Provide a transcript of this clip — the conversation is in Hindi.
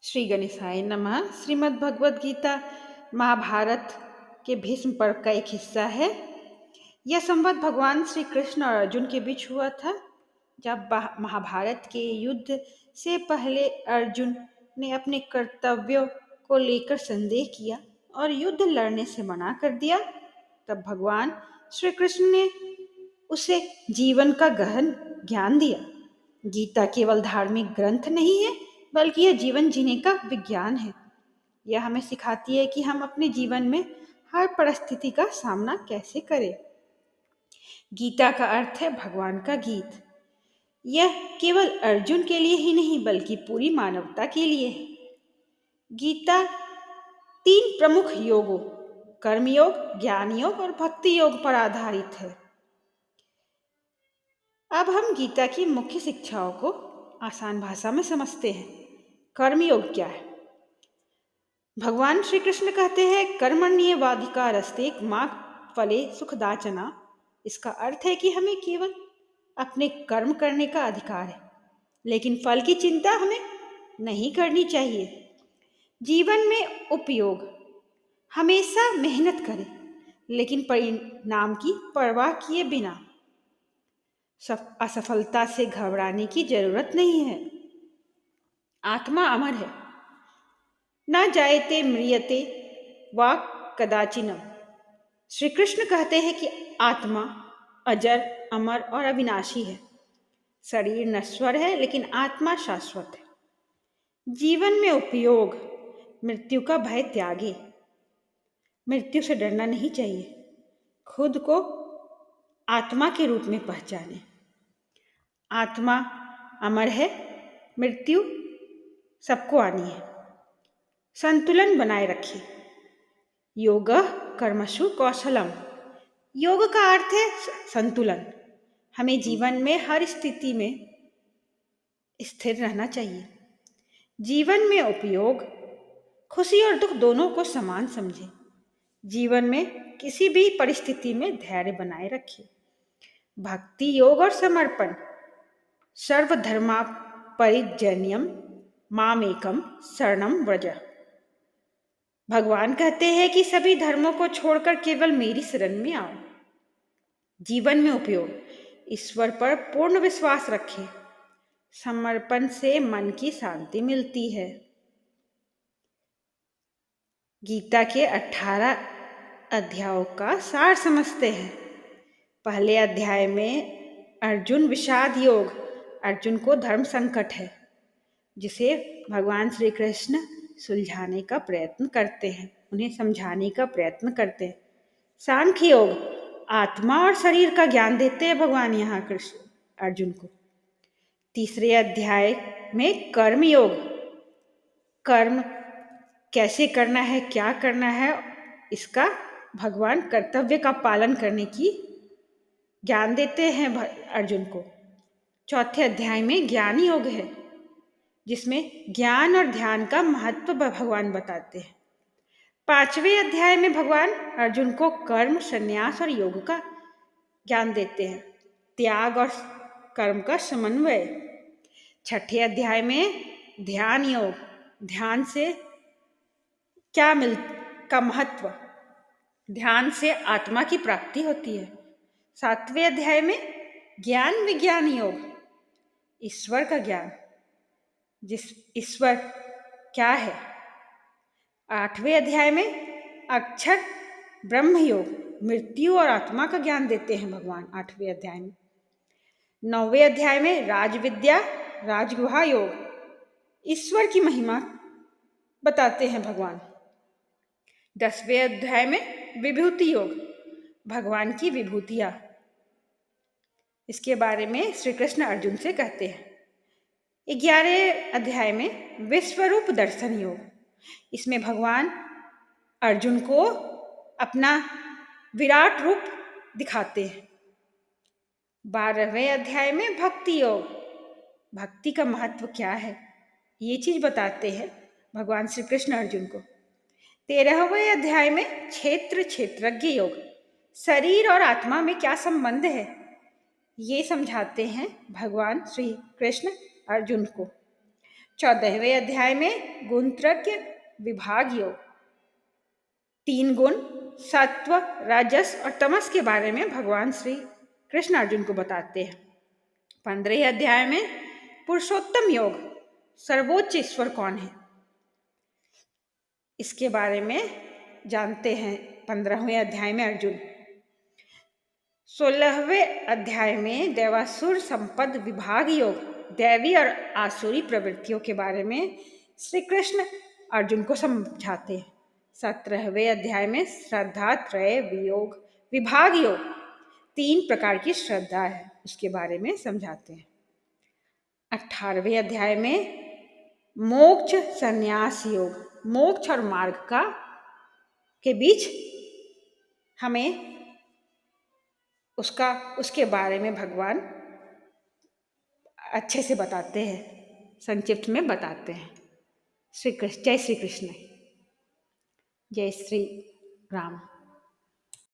श्री गणेशाय नमः। श्रीमद् भगवद गीता महाभारत के भीष्म पर्व का एक हिस्सा है। यह संवाद भगवान श्री कृष्ण और अर्जुन के बीच हुआ था। जब महाभारत के युद्ध से पहले अर्जुन ने अपने कर्तव्यों को लेकर संदेह किया और युद्ध लड़ने से मना कर दिया, तब भगवान श्री कृष्ण ने उसे जीवन का गहन ज्ञान दिया। गीता केवल धार्मिक ग्रंथ नहीं है, बल्कि यह जीवन जीने का विज्ञान है। यह हमें सिखाती है कि हम अपने जीवन में हर परिस्थिति का सामना कैसे करें। गीता का अर्थ है भगवान का गीत। यह केवल अर्जुन के लिए ही नहीं, बल्कि पूरी मानवता के लिए है। गीता 3 प्रमुख योगों, कर्मयोग, ज्ञान योग और भक्ति योग पर आधारित है। अब हम गीता की मुख्य शिक्षाओं को आसान भाषा में समझते हैं। कर्मयोग क्या है? भगवान श्री कृष्ण कहते हैं कर्मण्येवाधिकारस्ते मा फले सुखदाचना। इसका अर्थ है कि हमें केवल अपने कर्म करने का अधिकार है, लेकिन फल की चिंता हमें नहीं करनी चाहिए। जीवन में उपयोग, हमेशा मेहनत करें, लेकिन परिणाम की परवाह किए बिना। असफलता से घबराने की जरूरत नहीं है। आत्मा अमर है, न जायते म्रियते वा कदाचिन। श्री कृष्ण कहते हैं कि आत्मा अजर, अमर और अविनाशी है। शरीर नश्वर है, लेकिन आत्मा शाश्वत है। जीवन में उपयोग, मृत्यु का भय त्यागे। मृत्यु से डरना नहीं चाहिए। खुद को आत्मा के रूप में पहचाने। आत्मा अमर है, मृत्यु सबको आनी है। संतुलन बनाए रखिए। योग कर्मसु कौशलम। योग का अर्थ है संतुलन। हमें जीवन में हर स्थिति में स्थिर रहना चाहिए। जीवन में उपयोग, खुशी और दुख दोनों को समान समझें। जीवन में किसी भी परिस्थिति में धैर्य बनाए रखिए। भक्ति योग और समर्पण। सर्वधर्मा परिजन्यम मामेकम शरणम व्रज। भगवान कहते हैं कि सभी धर्मों को छोड़कर केवल मेरी शरण में आओ। जीवन में उपयोग, ईश्वर पर पूर्ण विश्वास रखें। समर्पण से मन की शांति मिलती है। गीता के 18 अध्यायों का सार समझते हैं। पहले अध्याय में अर्जुन विषाद योग। अर्जुन को धर्म संकट है, जिसे भगवान श्री कृष्ण सुलझाने का प्रयत्न करते हैं, उन्हें समझाने का प्रयत्न करते हैं। सांख्य योग, आत्मा और शरीर का ज्ञान देते हैं भगवान यहाँ कृष्ण अर्जुन को। तीसरे अध्याय में कर्म योग, कर्म कैसे करना है, क्या करना है, इसका भगवान कर्तव्य का पालन करने की ज्ञान देते हैं अर्जुन को। चौथे अध्याय में ज्ञान योग है, जिसमें ज्ञान और ध्यान का महत्व भगवान बताते हैं। 5वें अध्याय में भगवान अर्जुन को कर्म, संन्यास और योग का ज्ञान देते हैं, त्याग और कर्म का समन्वय। 6ठे अध्याय में ध्यान योग, ध्यान से क्या का महत्व, ध्यान से आत्मा की प्राप्ति होती है। 7वें अध्याय में ज्ञान विज्ञान योग, ईश्वर का ज्ञान, जिस ईश्वर क्या है। 8वें अध्याय में अक्षर ब्रह्म योग, मृत्यु और आत्मा का ज्ञान देते हैं भगवान 8वें अध्याय में। 9वें अध्याय में राजविद्या राजगुहा योग, ईश्वर की महिमा बताते हैं भगवान। 10वें अध्याय में विभूति योग, भगवान की विभूतियां, इसके बारे में श्री कृष्ण अर्जुन से कहते हैं। 11वें अध्याय में विश्वरूप दर्शन योग, इसमें भगवान अर्जुन को अपना विराट रूप दिखाते हैं। 12वें अध्याय में भक्ति योग, भक्ति का महत्व क्या है, ये चीज बताते हैं भगवान श्री कृष्ण अर्जुन को। 13वें अध्याय में क्षेत्र क्षेत्रज्ञ योग, शरीर और आत्मा में क्या संबंध है, ये समझाते हैं भगवान श्री कृष्ण अर्जुन को। 14वें अध्याय में गुणत्रय विभाग योग, 3 गुण सत्व, रजस और तमस के बारे में भगवान श्री कृष्ण अर्जुन को बताते हैं। 15वें अध्याय में पुरुषोत्तम योग, सर्वोच्च ईश्वर कौन है, इसके बारे में जानते हैं 15वें अध्याय में अर्जुन। 16वें अध्याय में देवासुर संपद विभाग योग, दैवी और आसुरी प्रवृत्तियों के बारे में श्री कृष्ण अर्जुन को समझाते हैं। 17वें अध्याय में श्रद्धा त्रय वियोग विभाग योग, 3 प्रकार की श्रद्धा है उसके बारे में समझाते हैं। 18वें अध्याय में मोक्ष संन्यास योग, मोक्ष और मार्ग के बीच हमें उसके बारे में भगवान अच्छे से बताते हैं, संक्षिप्त में बताते हैं। जय श्री कृष्ण, जय श्री राम।